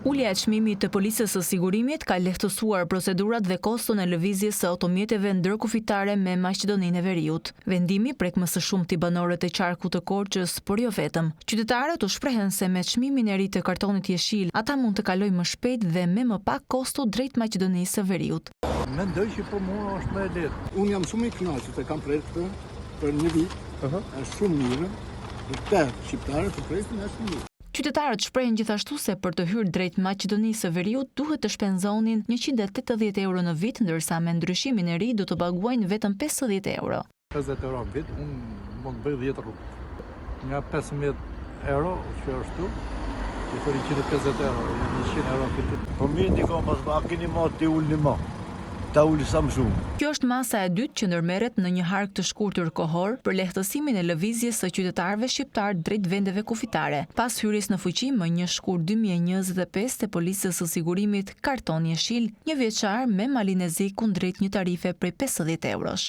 Ulja e çmimit të Policisë së Sigurimit ka lehtësuar procedurat dhe koston e lëvizjes së automjeteve ndërkufitare me Maqedoninë e Veriut. Vendimi prek më së shumti banorët e qarkut të Korçës, por jo vetëm. Qytetarët u shprehen se me çmimin e ri të kartonit jeshil, ata mund të kalojnë më shpejt dhe me më pak kosto drejt Maqedonisë së Veriut. Mendoj që për mua është më e lehtë. Unë jam shumë i kënaqur se kam prekur për një vit. Është shumë mirë. Të shqiptarët të presin është mirë. Qytetarët shprehen gjithashtu se për të hyrë drejt Maqedonisë së Veriut duhet të shpenzonin 180 euro në vit, ndërsa me ndryshimin e ri do të paguajnë vetëm 50 euro. 50 euro në vit, unë mund të bëj 10 rrugë. Nga 15 euro që është tu, i thori 150 euro, 100 euro këtu. Po mirë ndikon pas a keni ma ti ulni ma. Ta uli sa më shumë. Kjo është masa e dytë që ndërmerret në një hark të shkurtër kohor për lehtësimin e lëvizjes së qytetarëve shqiptar drejt vendeve kufitare. Pas hyrjes në fuqi më 1 shkurt 2025 të Policisë së Sigurimit, karton jeshil, 1 vjeçar me malinezi kundrejt një tarife prej 50 eurosh.